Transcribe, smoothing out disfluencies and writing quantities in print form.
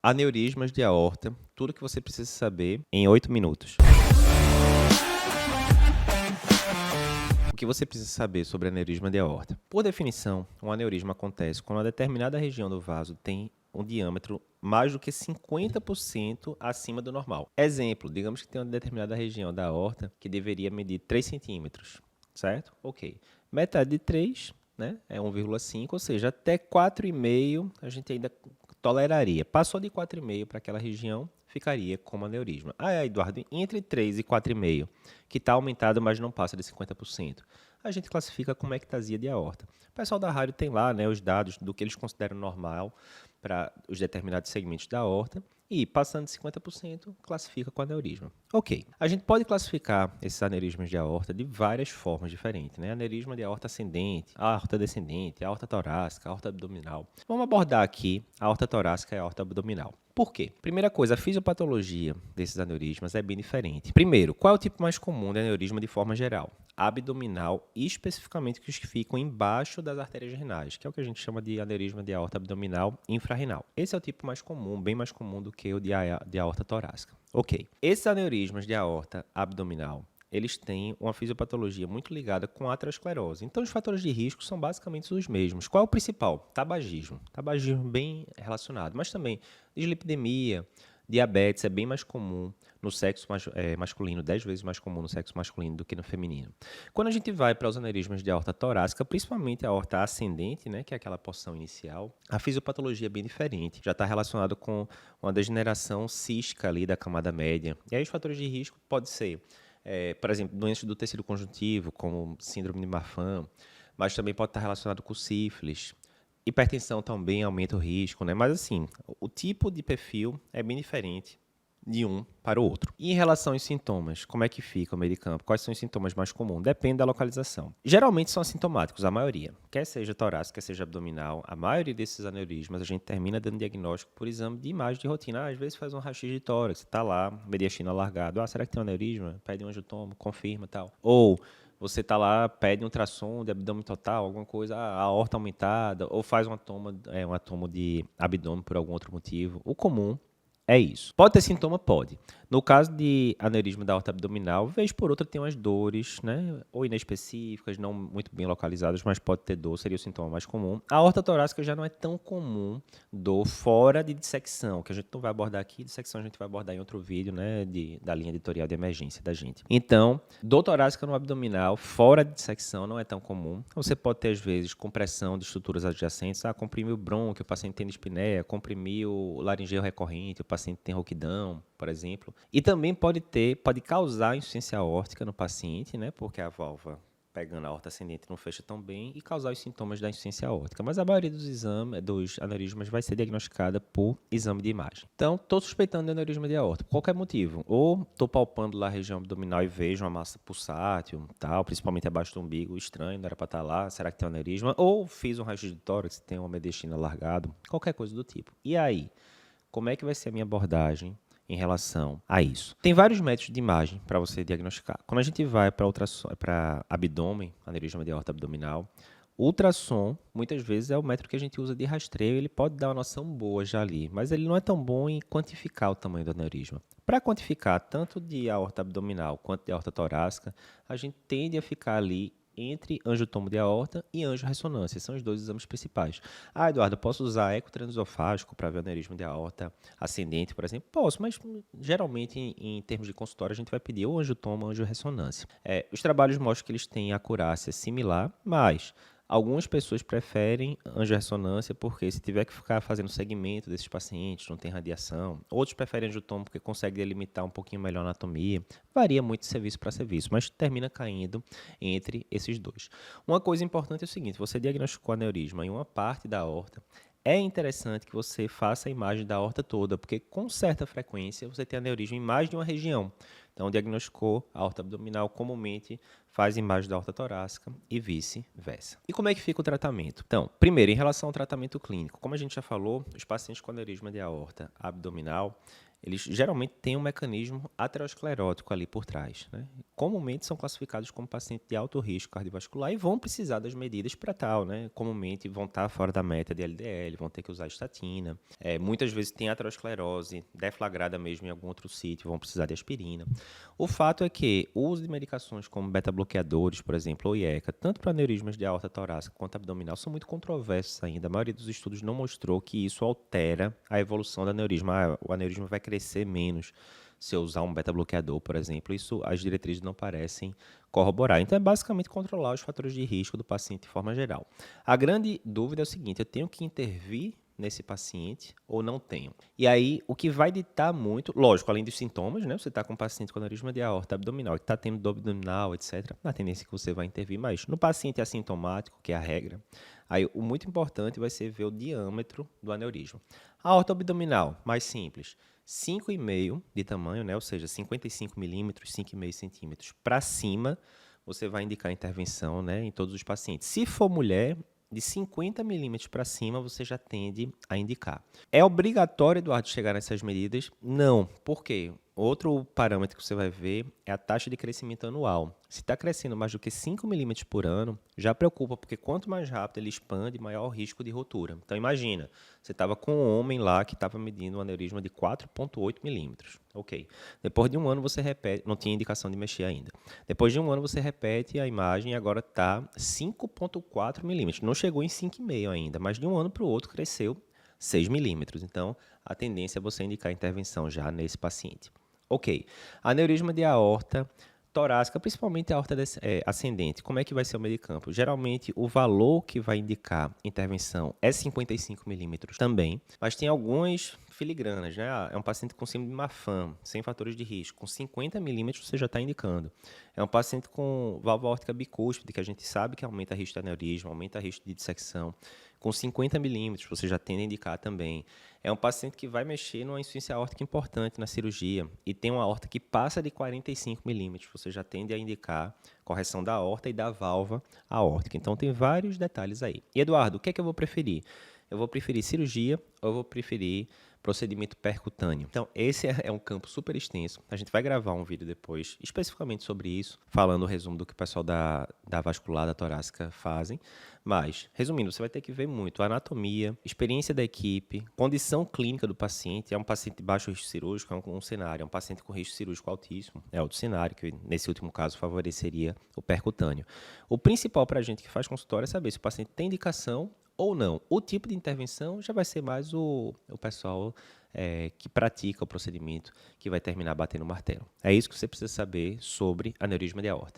Aneurismas de aorta, tudo que você precisa saber em 8 minutos. O que você precisa saber sobre aneurisma de aorta? Por definição, um aneurisma acontece quando uma determinada região do vaso tem um diâmetro mais do que 50% acima do normal. Exemplo, digamos que tem uma determinada região da aorta que deveria medir 3 centímetros, certo? Ok. Metade de 3, né, é 1,5, ou seja, até 4,5 a gente ainda toleraria. Passou de 4,5 para aquela região, ficaria como aneurisma. Eduardo, entre 3 e 4,5, que está aumentado, mas não passa de 50%, a gente classifica como ectasia de aorta. O pessoal da rádio tem lá, né, os dados do que eles consideram normal para os determinados segmentos da aorta, e passando de 50%, classifica com aneurisma. Ok. A gente pode classificar esses aneurismas de aorta de várias formas diferentes, né? Aneurisma de aorta ascendente, aorta descendente, aorta torácica, aorta abdominal. Vamos abordar aqui a aorta torácica e a aorta abdominal. Por quê? Primeira coisa, a fisiopatologia desses aneurismas é bem diferente. Primeiro, qual é o tipo mais comum de aneurisma de forma geral? Abdominal e especificamente os que ficam embaixo das artérias renais, que é o que a gente chama de aneurisma de aorta abdominal infrarrenal. Esse é o tipo mais comum, bem mais comum do que o de aorta torácica. Ok. Esses aneurismas de aorta abdominal, eles têm uma fisiopatologia muito ligada com a aterosclerose. Então, os fatores de risco são basicamente os mesmos. Qual é o principal? Tabagismo. Tabagismo bem relacionado, mas também dislipidemia, diabetes é bem mais comum no sexo masculino, 10 vezes mais comum no sexo masculino do que no feminino. Quando a gente vai para os aneurismas de aorta torácica, principalmente a aorta ascendente, né, que é aquela porção inicial, a fisiopatologia é bem diferente. Já está relacionado com uma degeneração cística ali da camada média. E aí os fatores de risco podem ser, por exemplo, doenças do tecido conjuntivo, como síndrome de Marfan, mas também pode estar relacionado com sífilis. Hipertensão também aumenta o risco, né? Mas assim, o tipo de perfil é bem diferente de um para o outro. E em relação aos sintomas, como é que fica o meio de campo? Quais são os sintomas mais comuns? Depende da localização. Geralmente são assintomáticos, a maioria. Quer seja torácica, quer seja abdominal, a maioria desses aneurismas a gente termina dando diagnóstico por exame de imagem de rotina. Às vezes faz um raio-x de tórax, está lá, mediastino alargado. Será que tem um aneurisma? Pede um angiotomo, confirma e tal. Ou você está lá, pede um ultrassom de abdômen total, alguma coisa, a aorta aumentada, ou faz um atomo de abdômen por algum outro motivo. O comum é isso. Pode ter sintoma? Pode. No caso de aneurisma da aorta abdominal, vez por outra tem umas dores, né? Ou inespecíficas, não muito bem localizadas, mas pode ter dor, seria o sintoma mais comum. A aorta torácica já não é tão comum dor fora de dissecção, que a gente não vai abordar aqui. Dissecção a gente vai abordar em outro vídeo, né? Da linha editorial de emergência da gente. Então, dor torácica no abdominal, fora de dissecção, não é tão comum. Você pode ter, às vezes, compressão de estruturas adjacentes. Comprimiu o brônquio, o paciente tem dispneia, comprimiu o laringeu recorrente, o paciente tem rouquidão, por exemplo. E também pode causar insuficiência aórtica no paciente, né? Porque a válvula pegando a aorta ascendente não fecha tão bem e causar os sintomas da insuficiência aórtica. Mas a maioria dos aneurismas vai ser diagnosticada por exame de imagem. Então, estou suspeitando de aneurisma de aorta, por qualquer motivo. Ou estou palpando lá a região abdominal e vejo uma massa pulsátil, tal, principalmente abaixo do umbigo, estranho, não era para estar lá, será que tem um aneurisma? Ou fiz um raio-x de tórax, tem um mediastino alargado, qualquer coisa do tipo. E aí, como é que vai ser a minha abordagem em relação a isso? Tem vários métodos de imagem para você diagnosticar. Quando a gente vai para abdômen, aneurisma de aorta abdominal, o ultrassom, muitas vezes, é o método que a gente usa de rastreio. Ele pode dar uma noção boa já ali, mas ele não é tão bom em quantificar o tamanho do aneurisma. Para quantificar tanto de aorta abdominal quanto de aorta torácica, a gente tende a ficar ali entre angiotomo de aorta e angiorressonância. São os dois exames principais. Eduardo, eu posso usar eco transesofágico para ver o aneurisma de aorta ascendente, por exemplo? Posso, mas geralmente em termos de consultório a gente vai pedir ou angiotomo ou angiorressonância. Os trabalhos mostram que eles têm acurácia similar, mas algumas pessoas preferem angiorressonância porque se tiver que ficar fazendo segmento desses pacientes, não tem radiação. Outros preferem angiotomo porque consegue delimitar um pouquinho melhor a anatomia. Varia muito de serviço para serviço, mas termina caindo entre esses dois. Uma coisa importante é o seguinte, você diagnosticou aneurisma em uma parte da aorta, é interessante que você faça a imagem da aorta toda, porque com certa frequência você tem aneurisma em mais de uma região. Então, diagnosticou a aorta abdominal, comumente faz imagem da aorta torácica e vice-versa. E como é que fica o tratamento? Então, primeiro, em relação ao tratamento clínico, como a gente já falou, os pacientes com aneurisma de aorta abdominal, eles geralmente têm um mecanismo aterosclerótico ali por trás, né? Comumente são classificados como paciente de alto risco cardiovascular e vão precisar das medidas para tal, né? Comumente vão estar fora da meta de LDL, vão ter que usar estatina. Muitas vezes tem aterosclerose deflagrada mesmo em algum outro sítio, vão precisar de aspirina. O fato é que o uso de medicações como beta-bloqueadores, por exemplo, ou IECA, tanto para aneurismas de aorta torácica quanto abdominal, são muito controversos ainda. A maioria dos estudos não mostrou que isso altera a evolução do aneurisma. O aneurisma vai crescer menos se eu usar um beta-bloqueador, por exemplo. Isso as diretrizes não parecem corroborar. Então, é basicamente controlar os fatores de risco do paciente de forma geral. A grande dúvida é o seguinte: eu tenho que intervir nesse paciente ou não tenho? E aí, o que vai ditar muito, lógico, além dos sintomas, né? Você está com um paciente com aneurisma de aorta abdominal, que está tendo dor abdominal, etc. A tendência é que você vai intervir, mas no paciente assintomático, que é a regra, aí o muito importante vai ser ver o diâmetro do aneurisma. A aorta abdominal, mais simples, 5,5 de tamanho, né? Ou seja, 55 milímetros, 5,5 centímetros para cima, você vai indicar intervenção, né, em todos os pacientes. Se for mulher, de 50 milímetros para cima, você já tende a indicar. É obrigatório, Eduardo, chegar nessas medidas? Não. Por quê? Outro parâmetro que você vai ver é a taxa de crescimento anual. Se está crescendo mais do que 5 milímetros por ano, já preocupa, porque quanto mais rápido ele expande, maior o risco de rotura. Então, imagina, você estava com um homem lá que estava medindo um aneurisma de 4,8 milímetros. Ok. Depois de um ano, você repete, não tinha indicação de mexer ainda. Depois de um ano, você repete a imagem e agora está 5,4 milímetros. Não chegou em 5,5 ainda, mas de um ano para o outro cresceu 6 milímetros. Então, a tendência é você indicar intervenção já nesse paciente. Ok. Aneurisma de aorta torácica, principalmente a aorta ascendente. Como é que vai ser o meio de campo? Geralmente, o valor que vai indicar intervenção é 55 milímetros também, mas tem algumas filigranas, né? É um paciente com síndrome de Marfan, sem fatores de risco. Com 50 milímetros, você já está indicando. É um paciente com válvula aórtica bicúspide, que a gente sabe que aumenta risco de aneurisma, aumenta risco de dissecção. Com 50 milímetros, você já tende a indicar também. É um paciente que vai mexer numa insuficiência aórtica importante na cirurgia e tem uma aorta que passa de 45 milímetros. Você já tende a indicar correção da aorta e da válvula aórtica. Então, tem vários detalhes aí. E, Eduardo, o que é que eu vou preferir? Eu vou preferir cirurgia ou eu vou preferir procedimento percutâneo? Então, esse é um campo super extenso. A gente vai gravar um vídeo depois, especificamente sobre isso, falando o resumo do que o pessoal da vascular, da torácica fazem. Mas, resumindo, você vai ter que ver muito a anatomia, experiência da equipe, condição clínica do paciente. É um paciente de baixo risco cirúrgico, é um cenário. É um paciente com risco cirúrgico altíssimo, é outro cenário, que nesse último caso favoreceria o percutâneo. O principal para a gente que faz consultório é saber se o paciente tem indicação ou não. O tipo de intervenção já vai ser mais o pessoal que pratica o procedimento que vai terminar batendo o martelo. É isso que você precisa saber sobre aneurisma de aorta.